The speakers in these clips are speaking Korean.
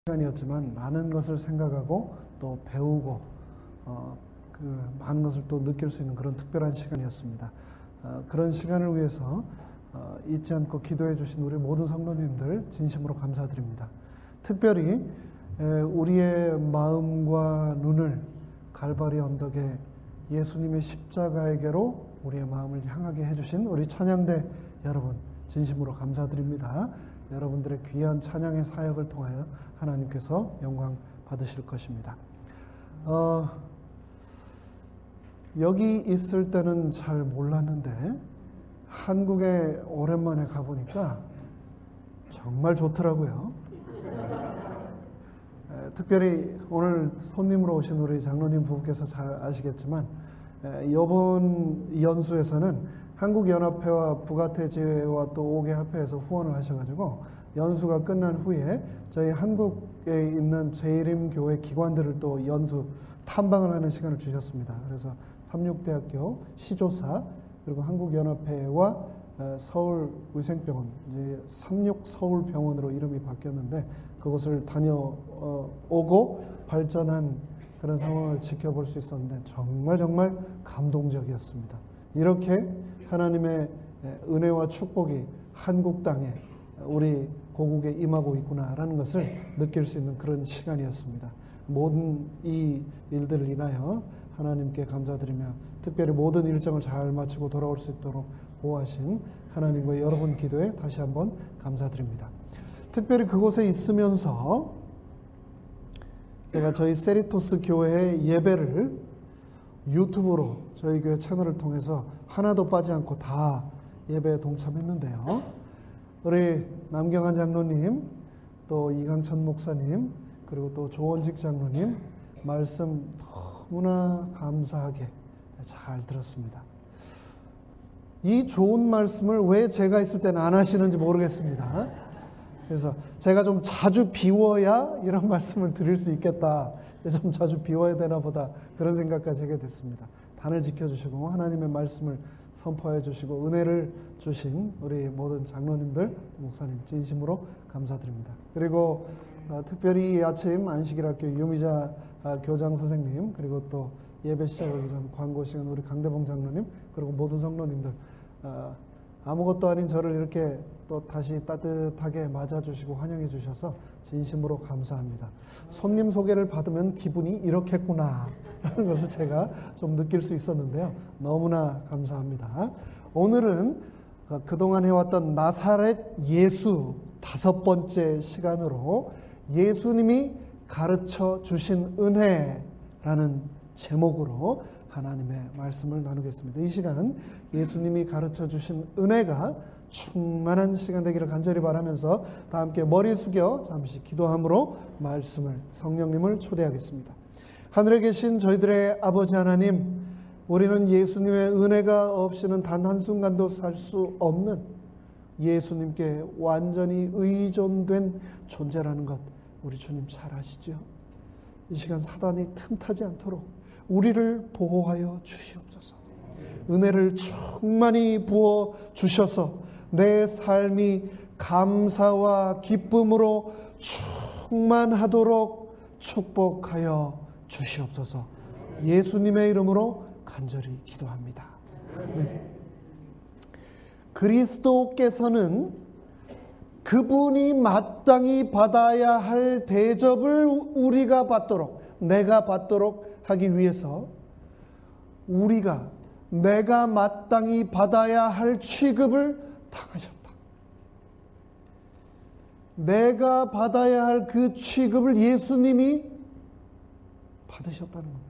시간이었지만 많은 것을 생각하고 또 배우고 많은 것을 또 느낄 수 있는 그런 특별한 시간이었습니다. 그런 시간을 위해서 잊지 않고 기도해 주신 우리 모든 성도님들 진심으로 감사드립니다. 특별히 우리의 마음과 눈을 갈바리 언덕에 예수님의 십자가에게로 우리의 마음을 향하게 해주신 우리 찬양대 여러분 진심으로 감사드립니다. 여러분들의 귀한 찬양의 사역을 통하여 하나님께서 영광 받으실 것입니다. 여기 있을 때는 잘 몰랐는데 한국에 오랜만에 가보니까 정말 좋더라고요. 특별히 오늘 손님으로 오신 우리 장로님 부부께서 잘 아시겠지만 이번 연수에서는 한국연합회와 부가태지회와 또 5개 협회에서 후원을 하셔가지고 연수가 끝난 후에 저희 한국에 있는 재림교회 기관들을 또 연수 탐방을 하는 시간을 주셨습니다. 그래서 삼육대학교 시조사 그리고 한국연합회와 서울위생병원 이제 삼육서울병원으로 이름이 바뀌었는데 그곳을 다녀오고 발전한 그런 상황을 지켜볼 수 있었는데 정말 감동적이었습니다. 이렇게 하나님의 은혜와 축복이 한국 땅에 우리 고국에 임하고 있구나라는 것을 느낄 수 있는 그런 시간이었습니다. 모든 이 일들을 인하여 하나님께 감사드리며 특별히 모든 일정을 잘 마치고 돌아올 수 있도록 보호하신 하나님과 여러분 기도에 다시 한번 감사드립니다. 특별히 그곳에 있으면서 제가 저희 세리토스 교회의 예배를 유튜브로 저희 교회 채널을 통해서 하나도 빠지 않고 다 예배에 동참했는데요. 우리 남경환 장로님, 또 이강천 목사님, 그리고 또 조원직 장로님 말씀 너무나 감사하게 잘 들었습니다. 이 좋은 말씀을 왜 제가 있을 때는 안 하시는지 모르겠습니다. 그래서 제가 좀 자주 비워야 이런 말씀을 드릴 수 있겠다. 좀 자주 비워야 되나 보다 그런 생각까지 하게 됐습니다. 단을 지켜주시고 하나님의 말씀을 선포해 주시고 은혜를 주신 우리 모든 장로님들, 목사님 진심으로 감사드립니다. 그리고 특별히 아침 안식일학교 유미자 교장 선생님 그리고 또 예배 시작하기 전 광고 시간 우리 강대봉 장로님 그리고 모든 성도님들 아무것도 아닌 저를 이렇게 또 다시 따뜻하게 맞아주시고 환영해 주셔서 진심으로 감사합니다. 손님 소개를 받으면 기분이 이렇겠구나 라는 것을 제가 좀 느낄 수 있었는데요. 너무나 감사합니다. 오늘은 그동안 해왔던 나사렛 예수 5번째 시간으로 예수님이 가르쳐 주신 은혜라는 제목으로 하나님의 말씀을 나누겠습니다. 이 시간 예수님이 가르쳐 주신 은혜가 충만한 시간 되기를 간절히 바라면서 다 함께 머리 숙여 잠시 기도함으로 말씀을 성령님을 초대하겠습니다. 하늘에 계신 저희들의 아버지 하나님, 우리는 예수님의 은혜가 없이는 단 한순간도 살 수 없는 예수님께 완전히 의존된 존재라는 것 우리 주님 잘 아시죠? 이 시간 사단이 틈타지 않도록 우리를 보호하여 주시옵소서. 은혜를 충만히 부어 주셔서 내 삶이 감사와 기쁨으로 충만하도록 축복하여 주시옵소서. 예수님의 이름으로 간절히 기도합니다. 아멘. 그리스도께서는 그분이 마땅히 받아야 할 대접을 우리가 받도록, 내가 받도록 하기 위해서 내가 마땅히 받아야 할 취급을 당하셨다. 내가 받아야 할 그 취급을 예수님이 받으셨다는 겁니다.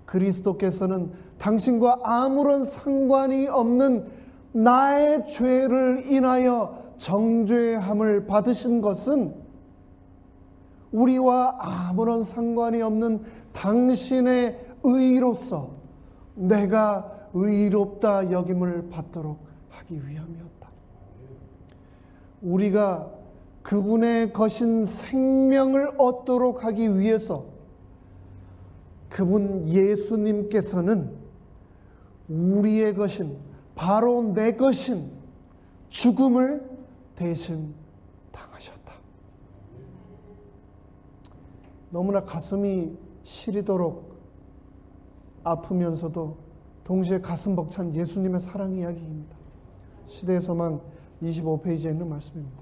그리스도께서는 당신과 아무런 상관이 없는 나의 죄를 인하여 정죄함을 받으신 것은 우리와 아무런 상관이 없는 당신의 의로서 내가 의롭다 여김을 받도록 하기 위함이었다. 우리가 그분의 거신 생명을 얻도록 하기 위해서 그분 예수님께서는 우리의 것인 바로 내 것인 죽음을 대신 당하셨다. 너무나 가슴이 시리도록 아프면서도 동시에 가슴 벅찬 예수님의 사랑 이야기입니다. 시대의 소망 25페이지에 있는 말씀입니다.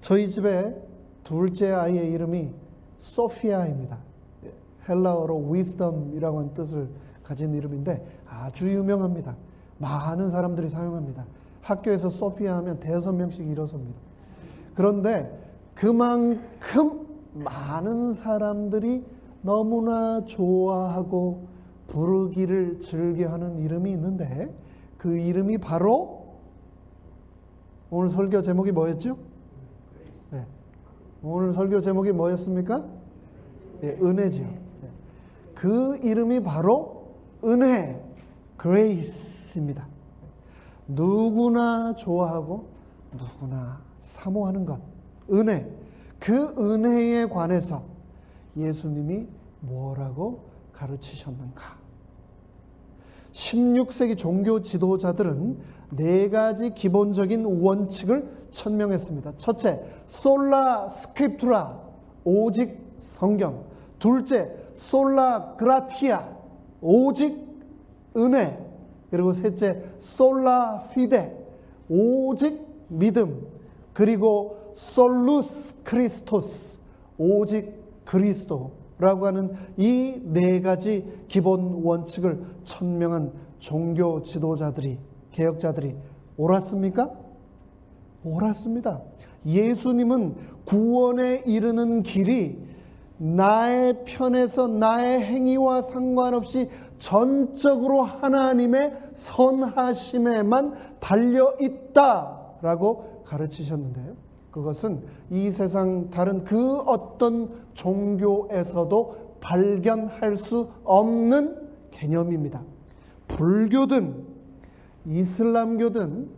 저희 집에 둘째 아이의 이름이 소피아입니다. 헬라어로 wisdom이라고 하는 뜻을 가진 이름인데 아주 유명합니다. 많은 사람들이 사용합니다. 학교에서 소피아 하면 5명씩 일어섭니다. 그런데 그만큼 많은 사람들이 너무나 좋아하고 부르기를 즐겨하는 이름이 있는데 그 이름이 바로 오늘 설교 제목이 뭐였죠? 네. 오늘 설교 제목이 뭐였습니까? 네, 은혜죠. 네. 그 이름이 바로 은혜, grace입니다. 누구나 좋아하고 누구나 사모하는 것, 은혜. 그 은혜에 관해서 예수님이 뭐라고 가르치셨는가? 16세기 종교 지도자들은 4가지 기본적인 원칙을 천명했습니다. 첫째, 솔라 스크립투라, 오직 성경. 둘째, 솔라 그라티아, 오직 은혜. 그리고 셋째, 솔라 피데, 오직 믿음. 그리고 솔루스 크리스토스, 오직 그리스도라고 하는 이 4가지 기본 원칙을 천명한 종교 지도자들이, 개혁자들이 옳았습니까? 옳았습니다. 예수님은 구원에 이르는 길이 나의 편에서 나의 행위와 상관없이 전적으로 하나님의 선하심에만 달려있다라고 가르치셨는데요. 그것은 이 세상 다른 그 어떤 종교에서도 발견할 수 없는 개념입니다. 불교든 이슬람교든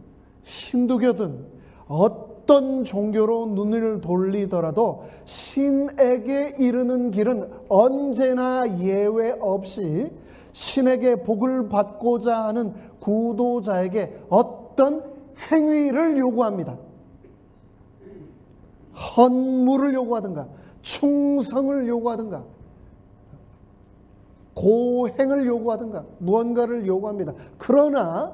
힌두교든 어떤 종교로 눈을 돌리더라도 신에게 이르는 길은 언제나 예외 없이 신에게 복을 받고자 하는 구도자에게 어떤 행위를 요구합니다. 헌물을 요구하든가 충성을 요구하든가 고행을 요구하든가 무언가를 요구합니다. 그러나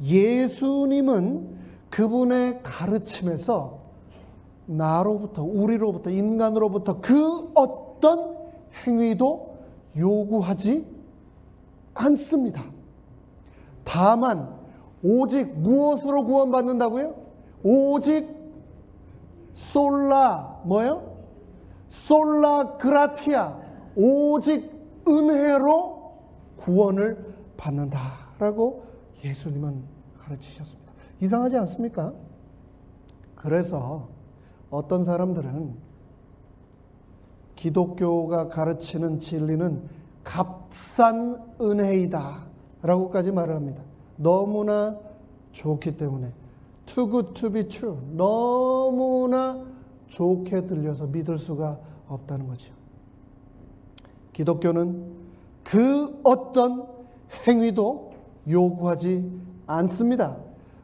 예수님은 그분의 가르침에서 나로부터, 우리로부터, 인간으로부터 그 어떤 행위도 요구하지 않습니다. 다만 오직 무엇으로 구원받는다고요? 오직 솔라 뭐요? 솔라 그라티아, 오직 은혜로 구원을 받는다라고 예수님은 가르치셨습니다. 이상하지 않습니까? 그래서 어떤 사람들은 기독교가 가르치는 진리는 값싼 은혜이다 라고까지 말을 합니다. 너무나 좋기 때문에 too good to be true, 너무나 좋게 들려서 믿을 수가 없다는 거죠. 기독교는 그 어떤 행위도 요구하지 않습니다.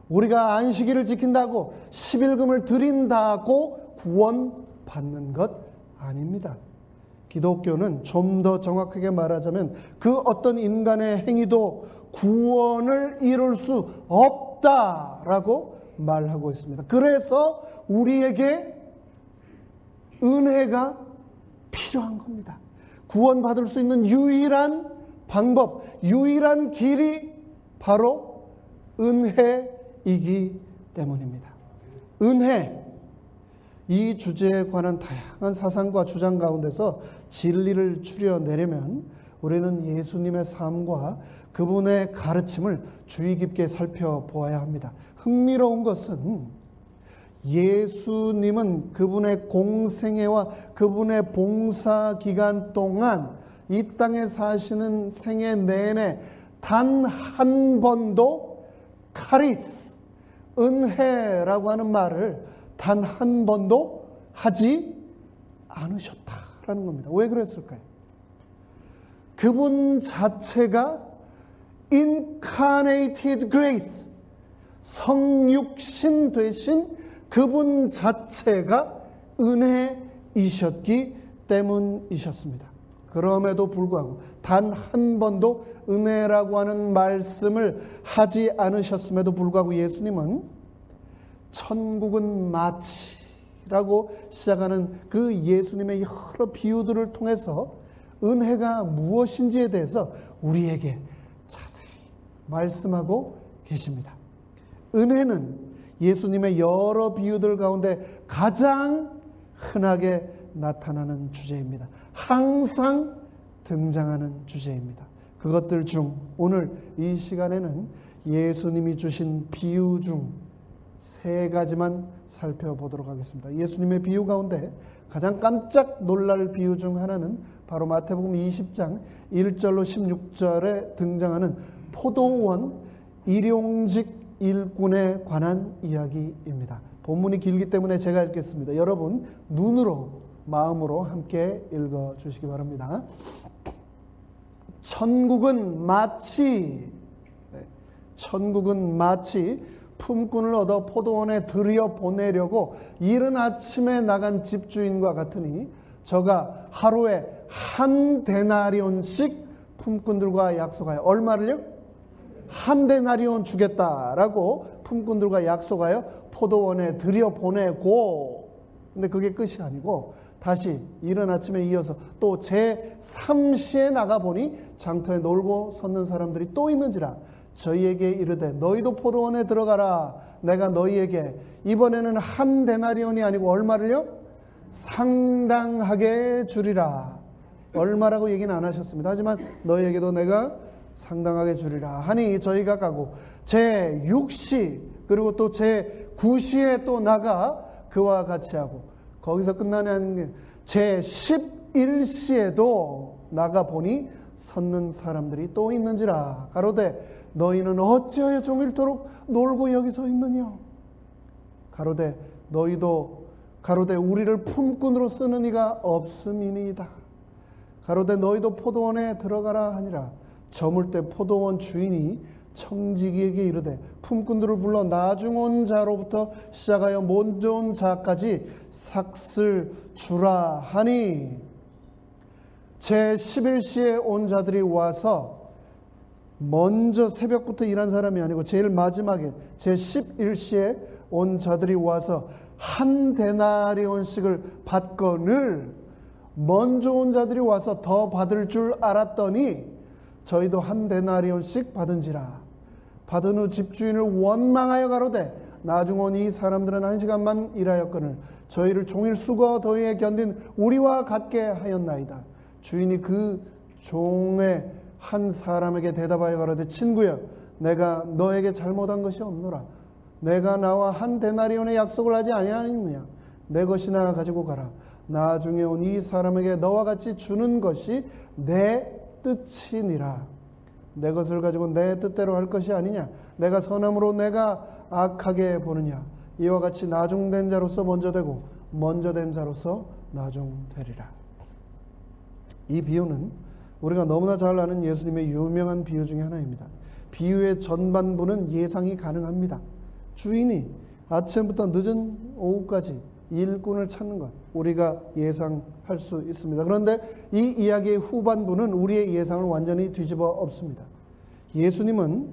우리가 안식일을 지킨다고 11금을 드린다고 구원받는 것 아닙니다. 기독교는 좀 더 정확하게 말하자면 그 어떤 인간의 행위도 구원을 이룰 수 없다라고 말하고 있습니다. 그래서 우리에게 은혜가 필요한 겁니다. 구원받을 수 있는 유일한 방법, 유일한 길이 바로 은혜이기 때문입니다. 은혜, 이 주제에 관한 다양한 사상과 주장 가운데서 진리를 추려내려면 우리는 예수님의 삶과 그분의 가르침을 주의 깊게 살펴보아야 합니다. 흥미로운 것은 예수님은 그분의 공생애와 그분의 봉사 기간 동안 이 땅에 사시는 생애 내내 단 한 번도 카리스, 은혜라고 하는 말을 단 한 번도 하지 않으셨다라는 겁니다. 왜 그랬을까요? 그분 자체가 incarnated grace, 성육신 되신 그분 자체가 은혜이기 분이셨기 때문이셨습니다. 그럼에도 불구하고 단 한 번도 은혜라고 하는 말씀을 하지 않으셨음에도 불구하고 예수님은 천국은 마치라고 시작하는 그 예수님의 여러 비유들을 통해서 은혜가 무엇인지에 대해서 우리에게 자세히 말씀하고 계십니다. 은혜는 예수님의 여러 비유들 가운데 가장 흔하게 나타나는 주제입니다. 항상 등장하는 주제입니다. 그것들 중 오늘 이 시간에는 예수님이 주신 비유 중 3가지만 살펴보도록 하겠습니다. 예수님의 비유 가운데 가장 깜짝 놀랄 비유 중 하나는 바로 마태복음 20장 1절로 16절에 등장하는 포도원 일용직 일꾼에 관한 이야기입니다. 본문이 길기 때문에 제가 읽겠습니다. 여러분 눈으로 마음으로 함께 읽어주시기 바랍니다. 천국은 마치 품꾼을 얻어 포도원에 들여보내려고 이른 아침에 나간 집주인과 같으니 저가 하루에 한 데나리온씩 품꾼들과 약속하여 얼마를요? 한 데나리온 주겠다라고 품꾼들과 약속하여 포도원에 들여보내고, 근데 그게 끝이 아니고 다시 이른 아침에 이어서 또 제3시에 나가보니 장터에 놀고 섰는 사람들이 또 있는지라 저희에게 이르되 너희도 포도원에 들어가라. 내가 너희에게 이번에는 한 데나리온이 아니고 얼마를요? 상당하게 주리라. 얼마라고 얘기는 안 하셨습니다. 하지만 너희에게도 내가 상당하게 주리라 하니 저희가 가고 제6시 그리고 또 제9시에 또 나가 그와 같이 하고, 거기서 끝나지 않는 게 제11시에도 나가 보니 섰는 사람들이 또 있는지라. 가로되 너희는 어찌하여 종일토록 놀고 여기 서 있느냐. 가로되 우리를 품꾼으로 쓰는 이가 없음이니이다. 가로되 너희도 포도원에 들어가라 하니라. 저물 때 포도원 주인이 청지기에게 이르되 품꾼들을 불러 나중 온 자로부터 시작하여 먼저 온 자까지 삭슬 주라 하니 제11시에 온 자들이 와서, 먼저 새벽부터 일한 사람이 아니고 제일 마지막에 제11시에 온 자들이 와서 한 데나리온씩을 받거늘 먼저 온 자들이 와서 더 받을 줄 알았더니 저희도 한 데나리온씩 받은지라. 받은 후 집주인을 원망하여 가로되 나중 온 이 사람들은 1시간만 일하였거늘 저희를 종일 수고 더위에 견딘 우리와 같게 하였나이다. 주인이 그 종의 한 사람에게 대답하여 가로되 친구여 내가 너에게 잘못한 것이 없노라. 내가 나와 한 데나리온의 약속을 하지 아니하였느냐. 내 것이나 가지고 가라. 나중에 온 이 사람에게 너와 같이 주는 것이 내 뜻이니라. 내 것을 가지고 내 뜻대로 할 것이 아니냐. 내가 선함으로 내가 악하게 보느냐. 이와 같이 나중된 자로서 먼저 되고 먼저 된 자로서 나중되리라. 이 비유는 우리가 너무나 잘 아는 예수님의 유명한 비유 중에 하나입니다. 비유의 전반부는 예상이 가능합니다. 주인이 아침부터 늦은 오후까지 일꾼을 찾는 것, 우리가 예상할 수 있습니다. 그런데 이 이야기의 후반부는 우리의 예상을 완전히 뒤집어 엎습니다. 예수님은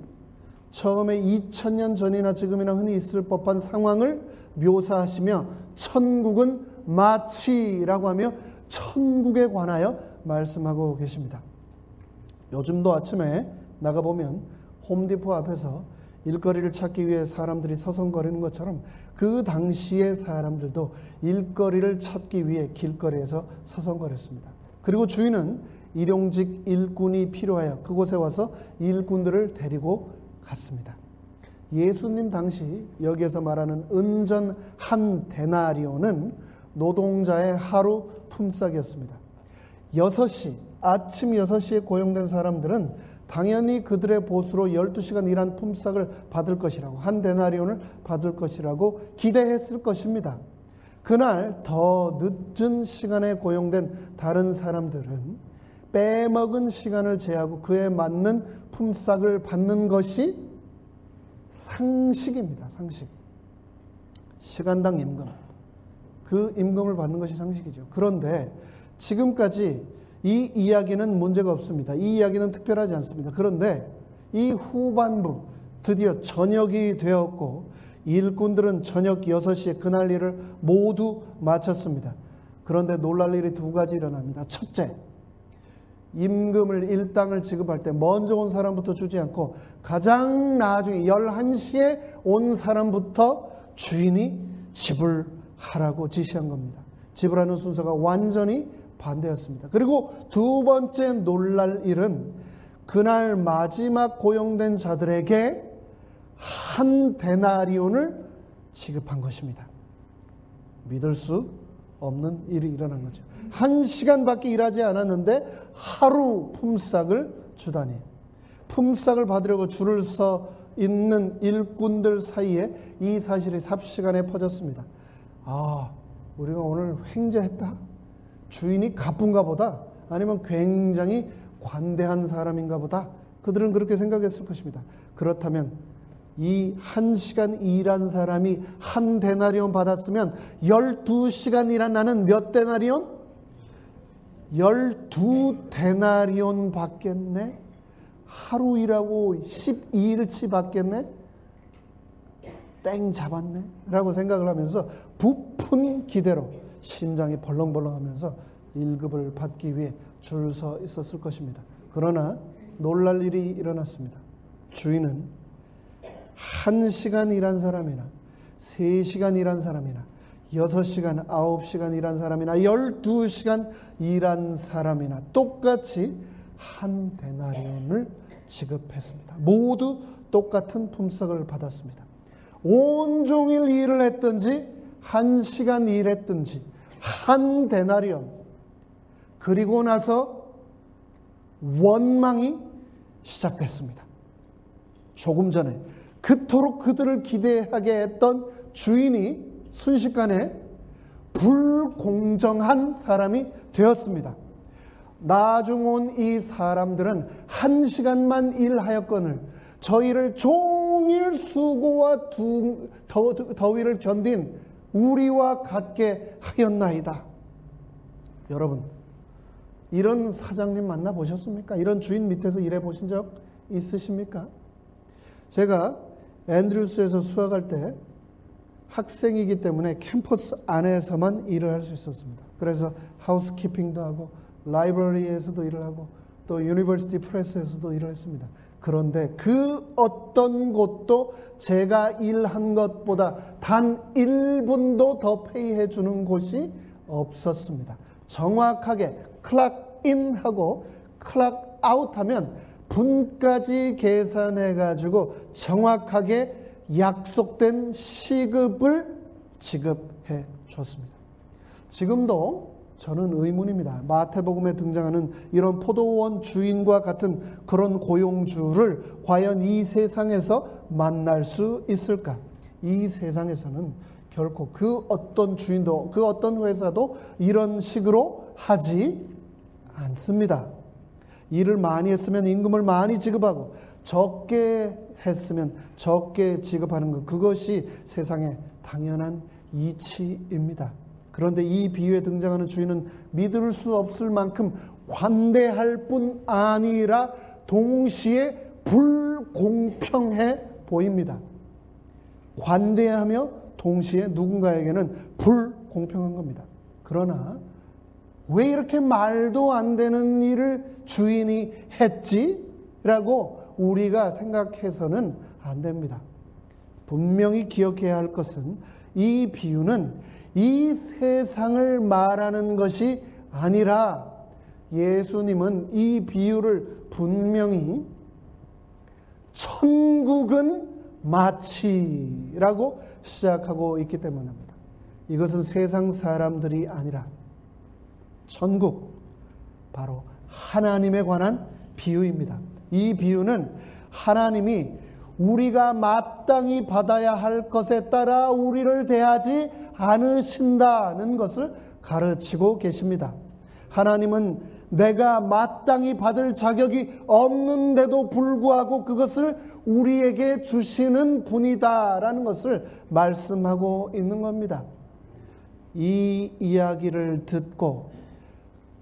처음에 2000년 전이나 지금이나 흔히 있을 법한 상황을 묘사하시며 천국은 마치라고 하며 천국에 관하여 말씀하고 계십니다. 요즘도 아침에 나가보면 홈디포 앞에서 일거리를 찾기 위해 사람들이 서성거리는 것처럼 그 당시의 사람들도 일거리를 찾기 위해 길거리에서 서성거렸습니다. 그리고 주인은 일용직 일꾼이 필요하여 그곳에 와서 일꾼들을 데리고 갔습니다. 예수님 당시 여기에서 말하는 은전 한 데나리온은 노동자의 하루 품삯이었습니다. 6시, 아침 6시에 고용된 사람들은 당연히 그들의 보수로 12시간 일한 품삯을 받을 것이라고, 한 데나리온을 받을 것이라고 기대했을 것입니다. 그날 더 늦은 시간에 고용된 다른 사람들은 빼먹은 시간을 제하고 그에 맞는 품삯을 받는 것이 상식입니다. 상식. 시간당 임금. 그 임금을 받는 것이 상식이죠. 그런데 지금까지 이 이야기는 문제가 없습니다. 이 이야기는 특별하지 않습니다. 그런데 이 후반부 드디어 저녁이 되었고 일꾼들은 저녁 6시에 그날 일을 모두 마쳤습니다. 그런데 놀랄 일이 두 가지 일어납니다. 첫째, 임금을 일당을 지급할 때 먼저 온 사람부터 주지 않고 가장 나중에 11시에 온 사람부터 주인이 지불하라고 지시한 겁니다. 지불하는 순서가 완전히 반대였습니다. 그리고 두 번째 놀랄 일은 그날 마지막 고용된 자들에게 한 데나리온을 지급한 것입니다. 믿을 수 없는 일이 일어난 거죠. 1시간밖에 일하지 않았는데 하루 품삯을 주다니. 품삯을 받으려고 줄을 서 있는 일꾼들 사이에 이 사실이 삽시간에 퍼졌습니다. 아, 우리가 오늘 횡재했다. 주인이 가뿐가 보다, 아니면 굉장히 관대한 사람인가 보다. 그들은 그렇게 생각했을 것입니다. 그렇다면 이 1시간 일한 사람이 한 데나리온 받았으면 12시간 일한 나는 몇 데나리온? 12데나리온 받겠네? 하루 일하고 12일치 받겠네? 땡 잡았네? 라고 생각을 하면서 부푼 기대로 심장이 벌렁벌렁하면서 1급을 받기 위해 줄 서 있었을 것입니다. 그러나 놀랄 일이 일어났습니다. 주인은 1시간 일한 사람이나 3시간 일한 사람이나 6시간, 9시간 일한 사람이나 12시간 일한 사람이나 똑같이 한 데나리온을 지급했습니다. 모두 똑같은 품삯을 받았습니다. 온종일 일을 했든지 1시간 일했든지 한 데나리온. 그리고 나서 원망이 시작됐습니다. 조금 전에 그토록 그들을 기대하게 했던 주인이 순식간에 불공정한 사람이 되었습니다. 나중 온 이 사람들은 1시간만 일하였거늘 저희를 종일 수고와 더위를 견딘 우리와 같게 하였나이다. 여러분, 이런 사장님 만나보셨습니까? 이런 주인 밑에서 일해 보신 적 있으십니까? 제가 앤드류스에서 수학할 때 학생이기 때문에 캠퍼스 안에서만 일을 할 수 있었습니다. 그래서 하우스키핑도 하고 라이브러리에서도 일을 하고 또 유니버시티 프레스에서도 일을 했습니다. 그런데 그 어떤 곳도 제가 일한 것보다 단 1분도 더 페이해 주는 곳이 없었습니다. 정확하게 클락인하고 클락아웃하면 분까지 계산해 가지고 정확하게 약속된 시급을 지급해 줬습니다. 지금도 저는 의문입니다. 마태복음에 등장하는 이런 포도원 주인과 같은 그런 고용주를 과연 이 세상에서 만날 수 있을까? 이 세상에서는 결코 그 어떤 주인도 그 어떤 회사도 이런 식으로 하지 않습니다. 일을 많이 했으면 임금을 많이 지급하고 적게 했으면 적게 지급하는 것, 그것이 세상의 당연한 이치입니다. 그런데 이 비유에 등장하는 주인은 믿을 수 없을 만큼 관대할 뿐 아니라 동시에 불공평해 보입니다. 관대하며 동시에 누군가에게는 불공평한 겁니다. 그러나 왜 이렇게 말도 안 되는 일을 주인이 했지? 라고 우리가 생각해서는 안 됩니다. 분명히 기억해야 할 것은 이 비유는 이 세상을 말하는 것이 아니라 예수님은 이 비유를 분명히 천국은 마치라고 시작하고 있기 때문입니다. 이것은 세상 사람들이 아니라 천국, 바로 하나님에 관한 비유입니다. 이 비유는 하나님이 우리가 마땅히 받아야 할 것에 따라 우리를 대하지 않으신다는 것을 가르치고 계십니다. 하나님은 내가 마땅히 받을 자격이 없는데도 불구하고 그것을 우리에게 주시는 분이다라는 것을 말씀하고 있는 겁니다. 이 이야기를 듣고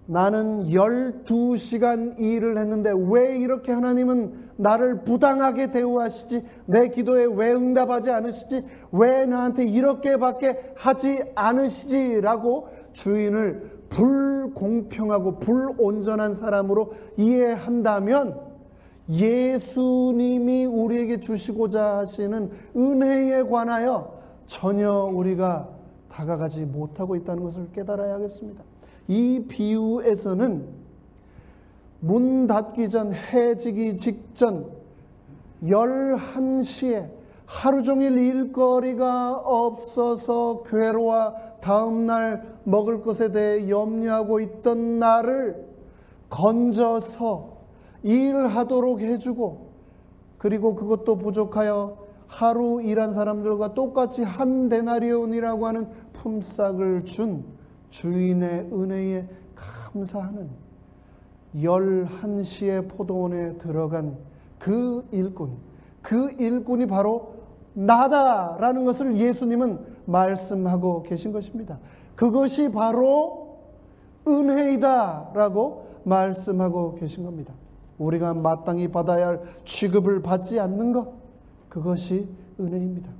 나는 12시간 일을 했는데 왜 이렇게 하나님은 나를 부당하게 대우하시지? 내 기도에 왜 응답하지 않으시지? 왜 나한테 이렇게밖에 하지 않으시지? 라고 주인을 불공평하고 불온전한 사람으로 이해한다면 예수님이 우리에게 주시고자 하시는 은혜에 관하여 전혀 우리가 다가가지 못하고 있다는 것을 깨달아야 하겠습니다. 이 비유에서는 문 닫기 전, 해 지기 직전 11시에 하루 종일 일거리가 없어서 괴로워 다음날 먹을 것에 대해 염려하고 있던 나를 건져서 일하도록 해주고, 그리고 그것도 부족하여 하루 일한 사람들과 똑같이 한 데나리온이라고 하는 품삯을 준 주인의 은혜에 감사하는 11시에 포도원에 들어간 그 일꾼이 바로 나다라는 것을 예수님은 말씀하고 계신 것입니다. 그것이 바로 은혜이다라고 말씀하고 계신 겁니다. 우리가 마땅히 받아야 할 취급을 받지 않는 것, 그것이 은혜입니다.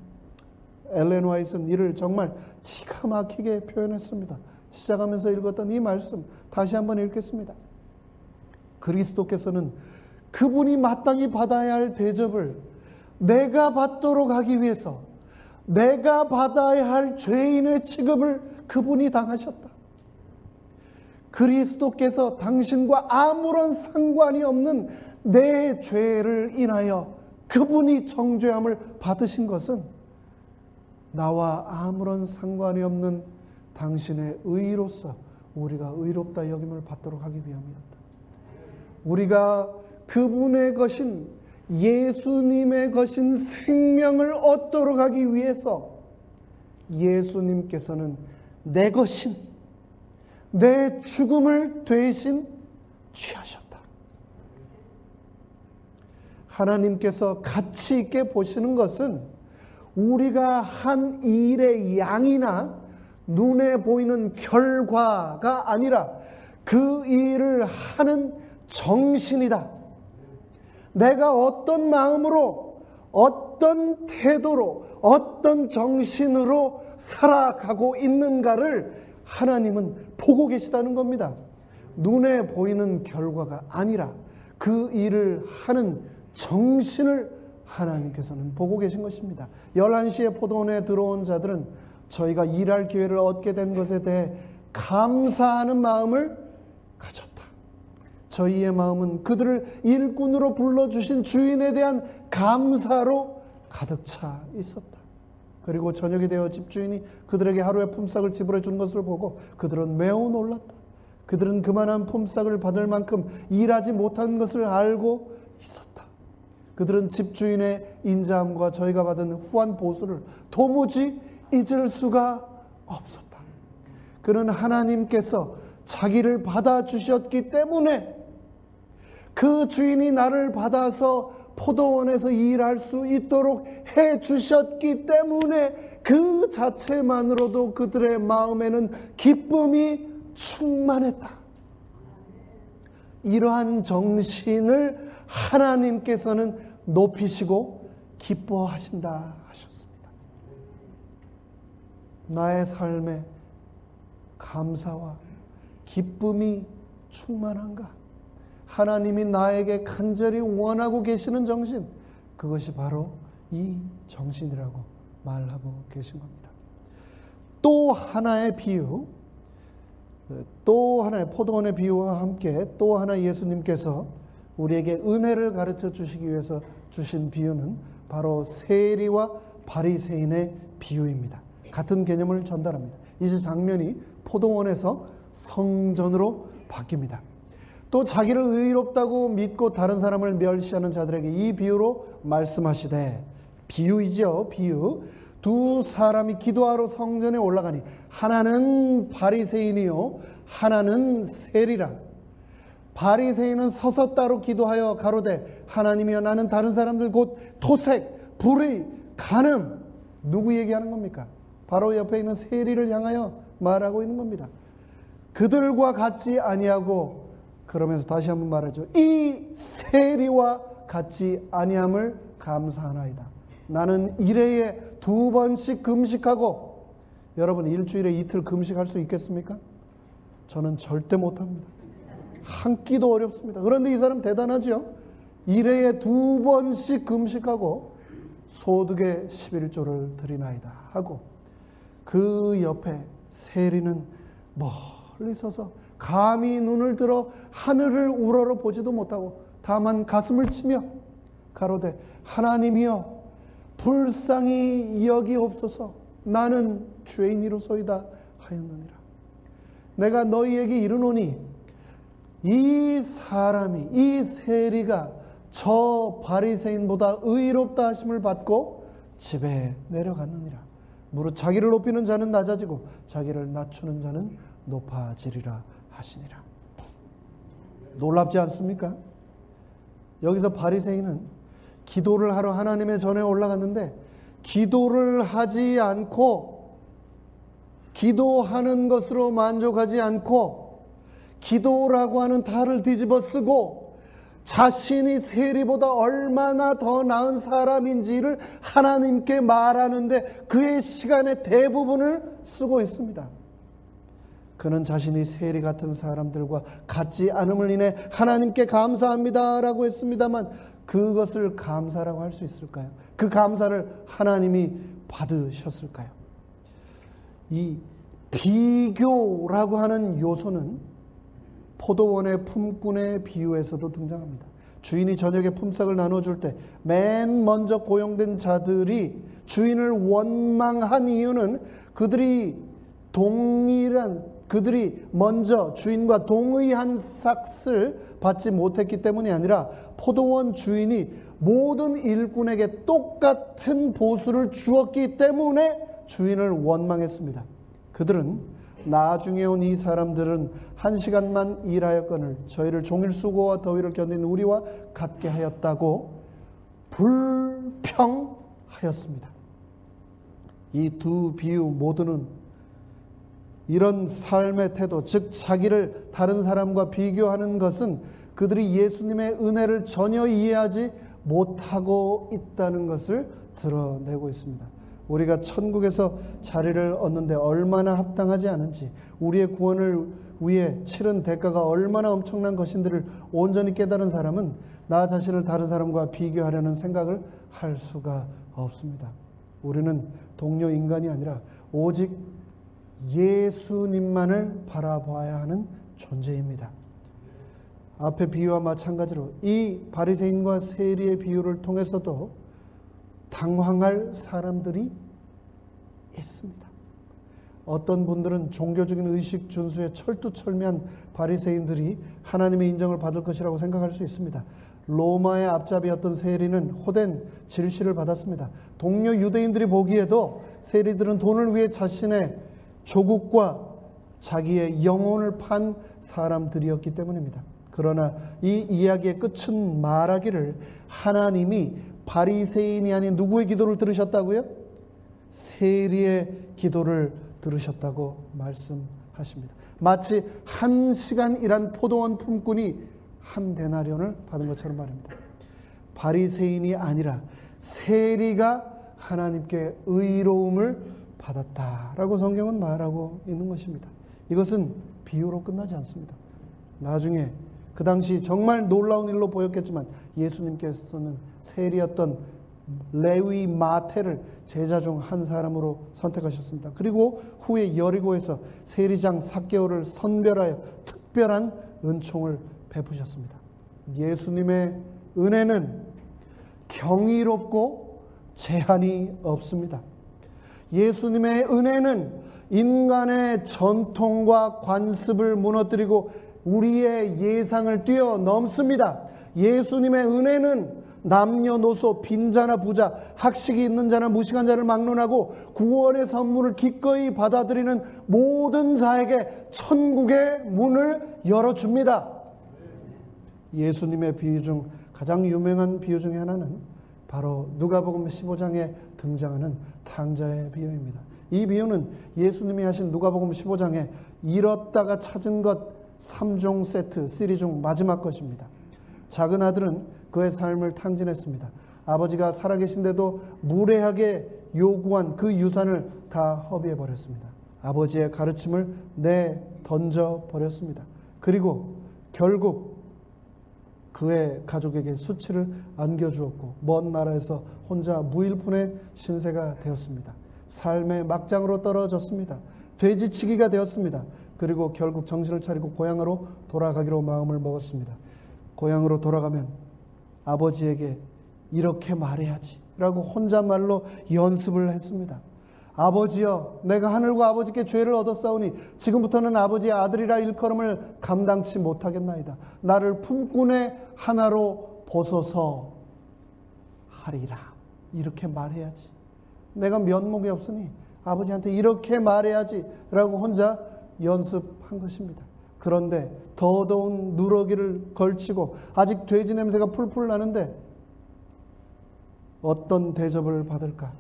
엘렌 화이트는 이를 정말 기가 막히게 표현했습니다. 시작하면서 읽었던 이 말씀 다시 한번 읽겠습니다. 그리스도께서는 그분이 마땅히 받아야 할 대접을 내가 받도록 하기 위해서 내가 받아야 할 죄인의 취급을 그분이 당하셨다. 그리스도께서 당신과 아무런 상관이 없는 내 죄를 인하여 그분이 정죄함을 받으신 것은 나와 아무런 상관이 없는 당신의 의로서 우리가 의롭다 여김을 받도록 하기 위함이었다. 우리가 그분의 것인 예수님의 것인 생명을 얻도록 하기 위해서 예수님께서는 내 것인 내 죽음을 대신 취하셨다. 하나님께서 가치 있게 보시는 것은 우리가 한 일의 양이나 눈에 보이는 결과가 아니라 그 일을 하는 정신이다. 내가 어떤 마음으로, 어떤 태도로, 어떤 정신으로 살아가고 있는가를 하나님은 보고 계시다는 겁니다. 눈에 보이는 결과가 아니라 그 일을 하는 정신을 하나님께서는 보고 계신 것입니다. 11시에 포도원에 들어온 자들은 저희가 일할 기회를 얻게 된 것에 대해 감사하는 마음을 가졌다. 저희의 마음은 그들을 일꾼으로 불러주신 주인에 대한 감사로 가득 차 있었다. 그리고 저녁이 되어 집주인이 그들에게 하루의 품삯을 지불해 준 것을 보고 그들은 매우 놀랐다. 그들은 그만한 품삯을 받을 만큼 일하지 못한 것을 알고 있었다. 그들은 집주인의 인자함과 저희가 받은 후한 보수를 도무지 잊을 수가 없었다. 그는 하나님께서 자기를 받아주셨기 때문에, 그 주인이 나를 받아서 포도원에서 일할 수 있도록 해주셨기 때문에 그 자체만으로도 그들의 마음에는 기쁨이 충만했다. 이러한 정신을 하나님께서는 높이시고 기뻐하신다 하셨습니다. 나의 삶에 감사와 기쁨이 충만한가? 하나님이 나에게 간절히 원하고 계시는 정신, 그것이 바로 이 정신이라고 말하고 계신 겁니다. 또 하나의 비유, 또 하나의 포도원의 비유와 함께 또 하나 예수님께서 우리에게 은혜를 가르쳐 주시기 위해서 주신 비유는 바로 세리와 바리새인의 비유입니다. 같은 개념을 전달합니다. 이제 장면이 포도원에서 성전으로 바뀝니다. 또 자기를 의롭다고 믿고 다른 사람을 멸시하는 자들에게 이 비유로 말씀하시되, 비유이죠, 비유. 두 사람이 기도하러 성전에 올라가니 하나는 바리새인이요 하나는 세리라. 바리새인은 서서 따로 기도하여 가로되, 하나님이여 나는 다른 사람들 곧 토색, 불의, 간음. 누구 얘기하는 겁니까? 바로 옆에 있는 세리를 향하여 말하고 있는 겁니다. 그들과 같지 아니하고, 그러면서 다시 한번 말하죠. 이 세리와 같지 아니함을 감사하나이다. 나는 일회에 2번씩 금식하고, 여러분 일주일에 이틀 금식할 수 있겠습니까? 저는 절대 못합니다. 한 끼도 어렵습니다. 그런데 이 사람 대단하죠. 일회에 2번씩 금식하고 소득의 11조를 드리나이다 하고, 그 옆에 세리는 멀리 서서 감히 눈을 들어 하늘을 우러러 보지도 못하고 다만 가슴을 치며 가로되 하나님이여 불쌍히 여기옵소서, 나는 죄인이로소이다 하였느니라. 내가 너희에게 이르노니 이 사람이, 이 세리가 저 바리새인보다 의롭다 하심을 받고 집에 내려갔느니라. 무릇 자기를 높이는 자는 낮아지고 자기를 낮추는 자는 높아지리라 하시니라. 놀랍지 않습니까? 여기서 바리새인은 기도를 하러 하나님의 전에 올라갔는데, 기도를 하지 않고, 기도하는 것으로 만족하지 않고 기도라고 하는 탈을 뒤집어 쓰고 자신이 세리보다 얼마나 더 나은 사람인지를 하나님께 말하는데 그의 시간의 대부분을 쓰고 있습니다. 그는 자신이 세리 같은 사람들과 같지 않음을 인해 하나님께 감사합니다 라고 했습니다만, 그것을 감사라고 할 수 있을까요? 그 감사를 하나님이 받으셨을까요? 이 비교라고 하는 요소는 포도원의 품꾼의 비유에서도 등장합니다. 주인이 저녁에 품삯을 나눠줄 때 맨 먼저 고용된 자들이 주인을 원망한 이유는 그들이 먼저 주인과 동의한 삭을 받지 못했기 때문이 아니라, 포도원 주인이 모든 일꾼에게 똑같은 보수를 주었기 때문에 주인을 원망했습니다. 그들은 나중에 온 이 사람들은 1시간만 일하였거늘 저희를 종일 수고와 더위를 견딘 우리와 같게 하였다고 불평하였습니다. 이 두 비유 모두는 이런 삶의 태도, 즉 자기를 다른 사람과 비교하는 것은 그들이 예수님의 은혜를 전혀 이해하지 못하고 있다는 것을 드러내고 있습니다. 우리가 천국에서 자리를 얻는데 얼마나 합당하지 않은지, 우리의 구원을 위해 치른 대가가 얼마나 엄청난 것인지를 온전히 깨달은 사람은 나 자신을 다른 사람과 비교하려는 생각을 할 수가 없습니다. 우리는 동료 인간이 아니라 오직 예수님만을 바라봐야 하는 존재입니다. 앞의 비유와 마찬가지로 이 바리새인과 세리의 비유를 통해서도 당황할 사람들이 있습니다. 어떤 분들은 종교적인 의식 준수에 철두철미한 바리새인들이 하나님의 인정을 받을 것이라고 생각할 수 있습니다. 로마의 앞잡이였던 세리는 호된 질시를 받았습니다. 동료 유대인들이 보기에도 세리들은 돈을 위해 자신의 조국과 자기의 영혼을 판 사람들이었기 때문입니다. 그러나 이 이야기의 끝은 말하기를 하나님이 바리새인이 아닌 누구의 기도를 들으셨다고요? 세리의 기도를 들으셨다고 말씀하십니다. 마치 1시간 일한 포도원 품꾼이 한 데나리온을 받은 것처럼 말입니다. 바리새인이 아니라 세리가 하나님께 의로움을 받았다라고 성경은 말하고 있는 것입니다. 이것은 비유로 끝나지 않습니다. 나중에 그 당시 정말 놀라운 일로 보였겠지만 예수님께서는 세리였던 레위 마태를 제자 중 한 사람으로 선택하셨습니다. 그리고 후에 여리고에서 세리장 삭개오를 선별하여 특별한 은총을 베푸셨습니다. 예수님의 은혜는 경이롭고 제한이 없습니다. 예수님의 은혜는 인간의 전통과 관습을 무너뜨리고 우리의 예상을 뛰어넘습니다. 예수님의 은혜는 남녀노소, 빈자나 부자, 학식이 있는 자나 무식한 자를 막론하고 구원의 선물을 기꺼이 받아들이는 모든 자에게 천국의 문을 열어줍니다. 예수님의 비유 중 가장 유명한 비유 중에 하나는 바로 누가복음 15장에 등장하는 탕자의 비유입니다. 이 비유는 예수님이 하신 누가복음 15장에 잃었다가 찾은 것 3종 세트, 시리 중 마지막 것입니다. 작은 아들은 그의 삶을 탕진했습니다. 아버지가 살아계신데도 무례하게 요구한 그 유산을 다 허비해버렸습니다. 아버지의 가르침을 던져버렸습니다. 그리고 결국 그의 가족에게 수치를 안겨주었고 먼 나라에서 혼자 무일푼의 신세가 되었습니다. 삶의 막장으로 떨어졌습니다. 돼지치기가 되었습니다. 그리고 결국 정신을 차리고 고향으로 돌아가기로 마음을 먹었습니다. 고향으로 돌아가면 아버지에게 이렇게 말해야지 라고 혼잣말로 연습을 했습니다. 아버지여, 내가 하늘과 아버지께 죄를 얻었사오니 지금부터는 아버지의 아들이라 일컬음을 감당치 못하겠나이다. 나를 품꾼의 하나로 보소서 하리라. 이렇게 말해야지. 내가 면목이 없으니 아버지한테 이렇게 말해야지 라고 혼자 연습한 것입니다. 그런데 더더운 누러기를 걸치고 아직 돼지 냄새가 풀풀 나는데 어떤 대접을 받을까?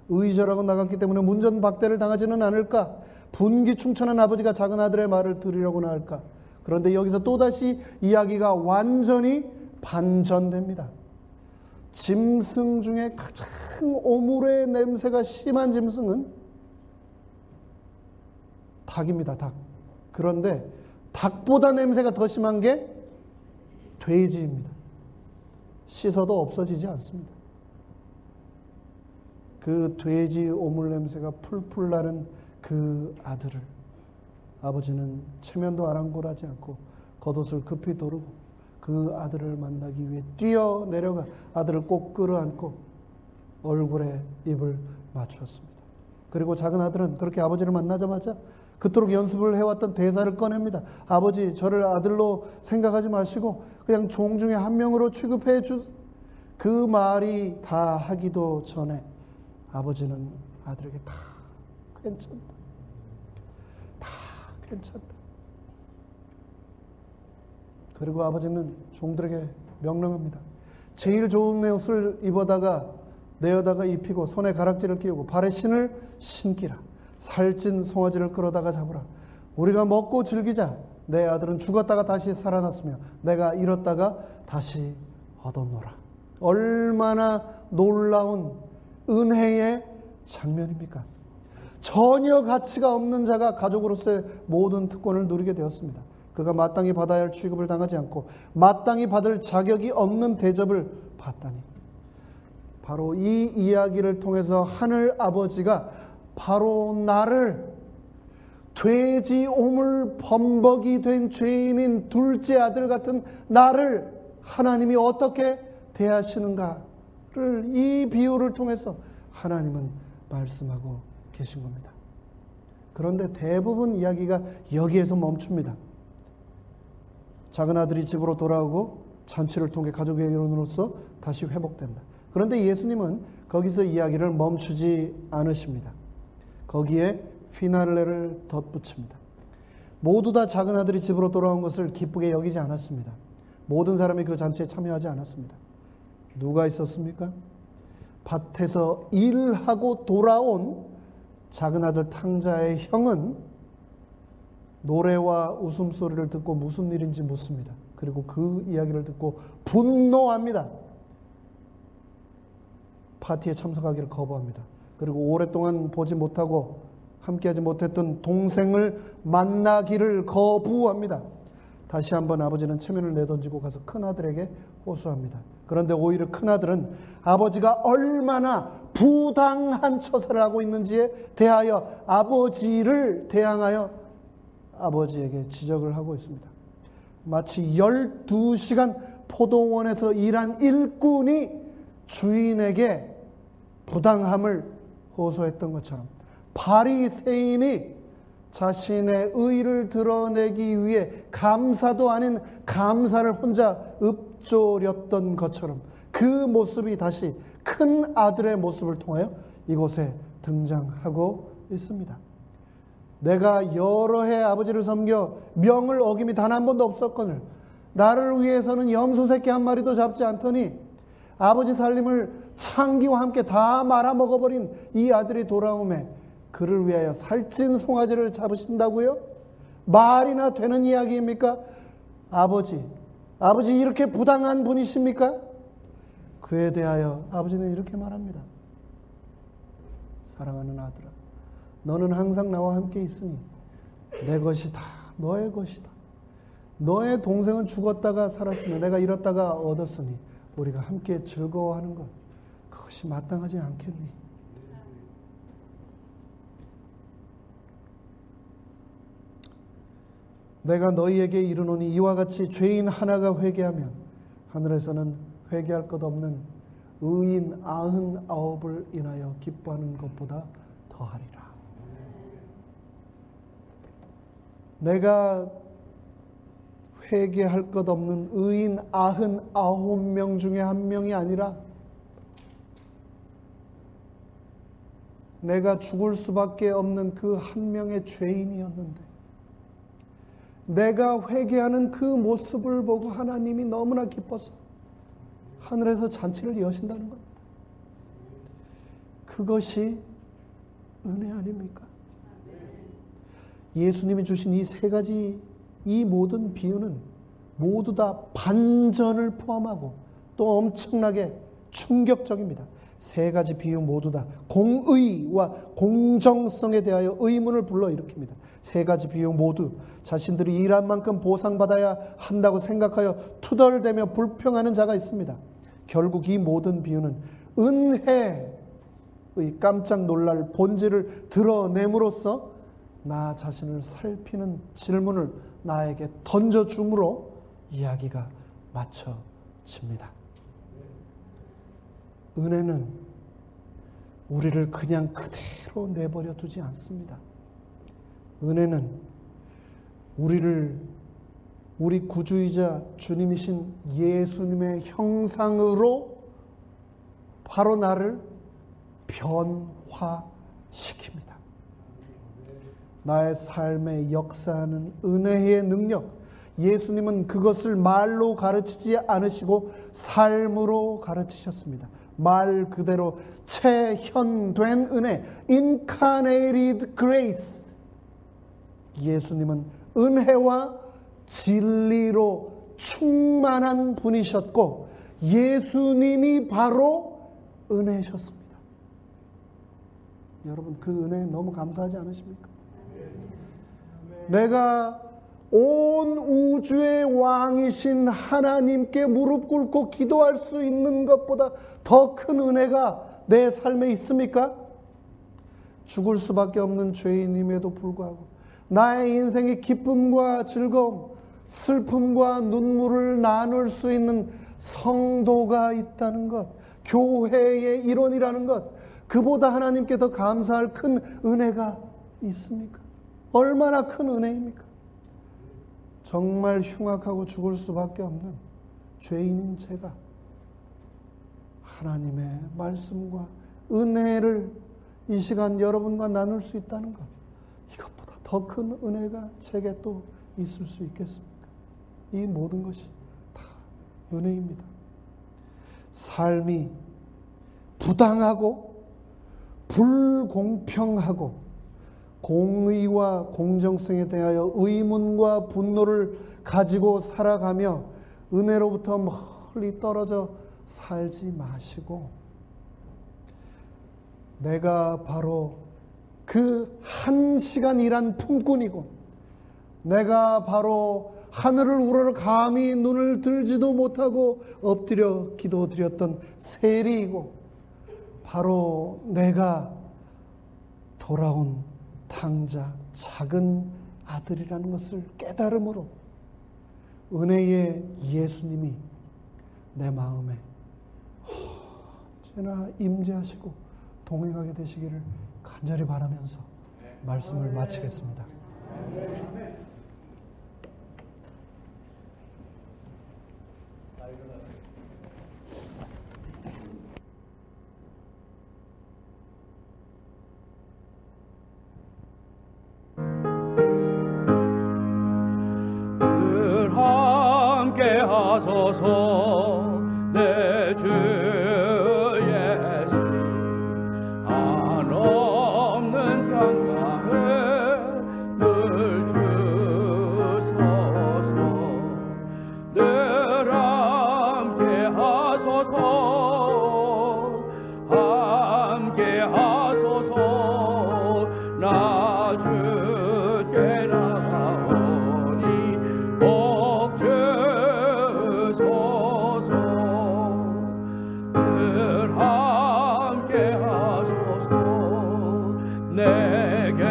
의절하고 나갔기 때문에 문전박대를 당하지는 않을까? 분기충천한 아버지가 작은 아들의 말을 들으려고나 할까? 그런데 여기서 또다시 이야기가 완전히 반전됩니다. 짐승 중에 가장 오물의 냄새가 심한 짐승은 닭입니다. 닭. 그런데 닭보다 냄새가 더 심한 게 돼지입니다. 씻어도 없어지지 않습니다. 그 돼지 오물 냄새가 풀풀 나는 그 아들을 아버지는 체면도 아랑곳하지 않고 겉옷을 급히 도르고 그 아들을 만나기 위해 뛰어내려가 아들을 꼭 끌어안고 얼굴에 입을 맞추었습니다. 그리고 작은 아들은 그렇게 아버지를 만나자마자 그토록 연습을 해왔던 대사를 꺼냅니다. 아버지, 저를 아들로 생각하지 마시고 그냥 종 중에 한 명으로 취급해 주세요. 그 말이 다 하기도 전에 아버지는 아들에게 다 괜찮다. 다 괜찮다. 그리고 아버지는 종들에게 명령합니다. 제일 좋은 옷을 내어다가 입히고 손에 가락지를 끼우고 발에 신을 신기라. 살찐 송아지를 끌어다가 잡으라. 우리가 먹고 즐기자. 내 아들은 죽었다가 다시 살아났으며 내가 잃었다가 다시 얻었노라. 얼마나 놀라운 은혜의 장면입니까? 전혀 가치가 없는 자가 가족으로서의 모든 특권을 누리게 되었습니다. 그가 마땅히 받아야 할 취급을 당하지 않고 마땅히 받을 자격이 없는 대접을 받다니. 바로 이 이야기를 통해서 하늘 아버지가 바로 나를 돼지 오물 범벅이 된 죄인인 둘째 아들 같은 나를 하나님이 어떻게 대하시는가를 이 비유를 통해서 하나님은 말씀하고 계신 겁니다. 그런데 대부분 이야기가 여기에서 멈춥니다. 작은 아들이 집으로 돌아오고 잔치를 통해 가족의 일원으로서 다시 회복된다. 그런데 예수님은 거기서 이야기를 멈추지 않으십니다. 거기에 피날레를 덧붙입니다. 모두 다 작은 아들이 집으로 돌아온 것을 기쁘게 여기지 않았습니다. 모든 사람이 그 잔치에 참여하지 않았습니다. 누가 있었습니까? 밭에서 일하고 돌아온 작은 아들 탕자의 형은 노래와 웃음소리를 듣고 무슨 일인지 묻습니다. 그리고 그 이야기를 듣고 분노합니다. 파티에 참석하기를 거부합니다. 그리고 오랫동안 보지 못하고 함께하지 못했던 동생을 만나기를 거부합니다. 다시 한번 아버지는 체면을 내던지고 가서 큰아들에게 호소합니다. 그런데 오히려 큰아들은 아버지가 얼마나 부당한 처사를 하고 있는지에 대하여 아버지를 대항하여 아버지에게 지적을 하고 있습니다. 마치 12시간 포도원에서 일한 일꾼이 주인에게 부당함을 호소했던 것처럼 바리새인이 자신의 의를 드러내기 위해 감사도 아닌 감사를 혼자 읊조렸던 것처럼 그 모습이 다시 큰 아들의 모습을 통하여 이곳에 등장하고 있습니다. 내가 여러 해 아버지를 섬겨 명을 어김이 단 한 번도 없었거늘 나를 위해서는 염소 새끼 한 마리도 잡지 않더니 아버지 살림을 창기와 함께 다 말아먹어버린 이 아들이 돌아오매 그를 위하여 살찐 송아지를 잡으신다고요? 말이나 되는 이야기입니까? 아버지 이렇게 부당한 분이십니까? 그에 대하여 아버지는 이렇게 말합니다. 사랑하는 아들아, 너는 항상 나와 함께 있으니 내 것이 다 너의 것이다. 너의 동생은 죽었다가 살았으며 내가 잃었다가 얻었으니 우리가 함께 즐거워하는 것, 그것이 마땅하지 않겠니? 내가 너희에게 이르노니 이와 같이 죄인 하나가 회개하면 하늘에서는 회개할 것 없는 의인 99을 인하여 기뻐하는 것보다 더하리라. 내가 회개할 것 없는 의인 99명 중에 한 명이 아니라 내가 죽을 수밖에 없는 그 한 명의 죄인이었는데 내가 회개하는 그 모습을 보고 하나님이 너무나 기뻐서 하늘에서 잔치를 여신다는 겁니다. 그것이 은혜 아닙니까? 예수님이 주신 이 세 가지, 이 모든 비유는 모두 다 반전을 포함하고 또 엄청나게 충격적입니다. 세 가지 비유 모두 다 공의와 공정성에 대하여 의문을 불러일으킵니다. 세 가지 비유 모두 자신들이 일한 만큼 보상받아야 한다고 생각하여 투덜대며 불평하는 자가 있습니다. 결국 이 모든 비유는 은혜의 깜짝 놀랄 본질을 드러냄으로써 나 자신을 살피는 질문을 나에게 던져줌으로 이야기가 마쳐집니다. 은혜는 우리를 그냥 그대로 내버려 두지 않습니다. 은혜는 우리 구주이자 주님이신 예수님의 형상으로 바로 나를 변화시킵니다. 나의 삶에 역사하는 은혜의 능력, 예수님은 그것을 말로 가르치지 않으시고 삶으로 가르치셨습니다. 말 그대로 체현된 은혜, incarnated grace. 예수님은 은혜와 진리로 충만한 분이셨고 예수님이 바로 은혜셨습니다. 여러분, 그 은혜에 너무 감사하지 않으십니까? 내가 온 우주의 왕이신 하나님께 무릎 꿇고 기도할 수 있는 것보다 더 큰 은혜가 내 삶에 있습니까? 죽을 수밖에 없는 죄인임에도 불구하고 나의 인생의 기쁨과 즐거움, 슬픔과 눈물을 나눌 수 있는 성도가 있다는 것, 교회의 일원이라는 것, 그보다 하나님께 더 감사할 큰 은혜가 있습니까? 얼마나 큰 은혜입니까? 정말 흉악하고 죽을 수밖에 없는 죄인인 제가 하나님의 말씀과 은혜를 이 시간 여러분과 나눌 수 있다는 것, 이것보다 더 큰 은혜가 제게 또 있을 수 있겠습니까? 이 모든 것이 다 은혜입니다. 삶이 부당하고 불공평하고 공의와 공정성에 대하여 의문과 분노를 가지고 살아가며 은혜로부터 멀리 떨어져 살지 마시고 내가 바로 그 한 시간 일한 품꾼이고 내가 바로 하늘을 우러러 감히 눈을 들지도 못하고 엎드려 기도드렸던 세리이고 바로 내가 돌아온 탕자 작은 아들이라는 것을 깨달음으로 은혜의 예수님이 내 마음에 언제나 임재하시고 동행하게 되시기를 간절히 바라면서 말씀을 마치겠습니다. 늘 함께 하소서 내 주 예수 한없는 평 주께 나가오니 복 주소서. 늘 함께 하소서. 내게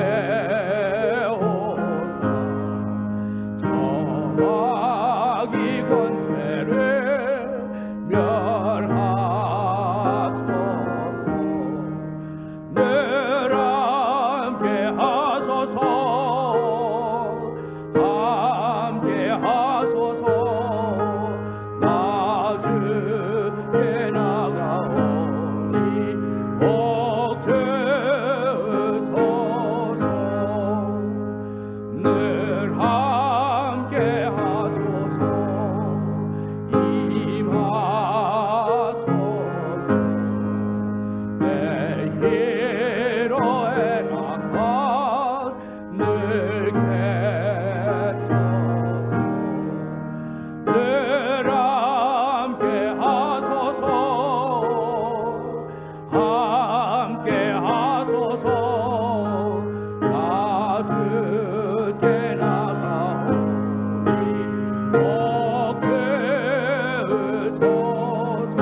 오사 저마귀 권세를 멸하소서. 늘 함께 하소서. 함께 하소서. 나 주께 나가오니 복 주소서. 늘 함께 하소서. 임하소서. 내 희로의 낙한 늘 캡소서. 늘 함께 하소서. 함께 하소서. 나 주께 나가오니 복 주소서.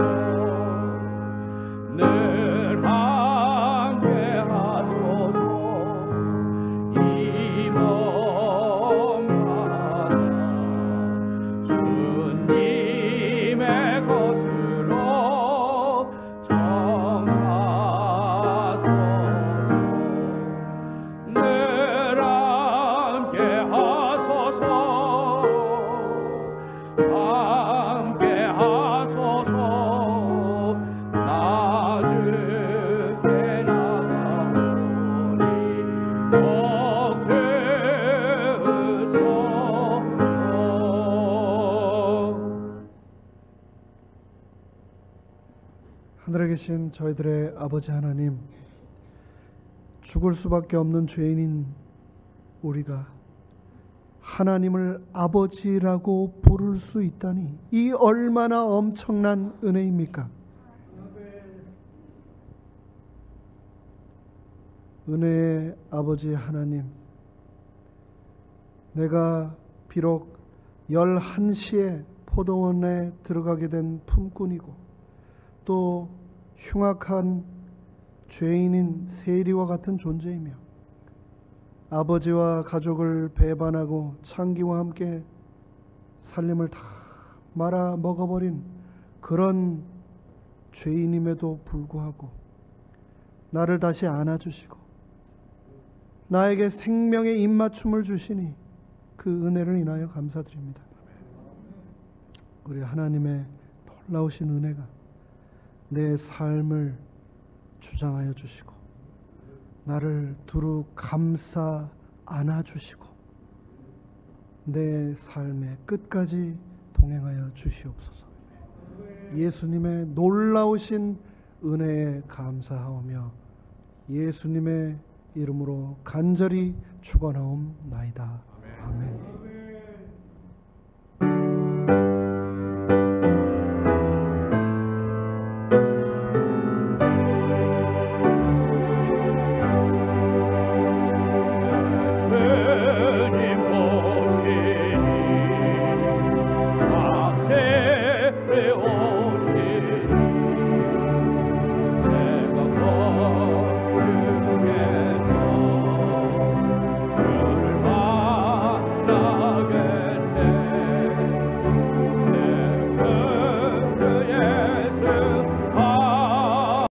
늘 함께 하소서. 이 몸마다 주님의 것으로 정하소서. 늘 함께 하소서. 함께 하소서. 나 주께 나가오니 복 주소서. 하늘에 계신 저희들의 아버지 하나님, 죽을 수밖에 없는 죄인인 우리가 하나님을 아버지라고 부를 수 있다니 이 얼마나 엄청난 은혜입니까? 은혜의 아버지 하나님, 내가 비록 11시에 포도원에 들어가게 된 품꾼이고 또 흉악한 죄인인 세리와 같은 존재이며 아버지와 가족을 배반하고 창기와 함께 살림을 다 말아 먹어버린 그런 죄인임에도 불구하고 나를 다시 안아주시고 나에게 생명의 입맞춤을 주시니 그 은혜를 인하여 감사드립니다. 우리 하나님의 놀라우신 은혜가 내 삶을 주장하여 주시고 나를 두루 감싸 안아주시고 내 삶의 끝까지 동행하여 주시옵소서. 예수님의 놀라우신 은혜에 감사하오며 예수님의 이름으로 간절히 축원하옵나이다. 아멘.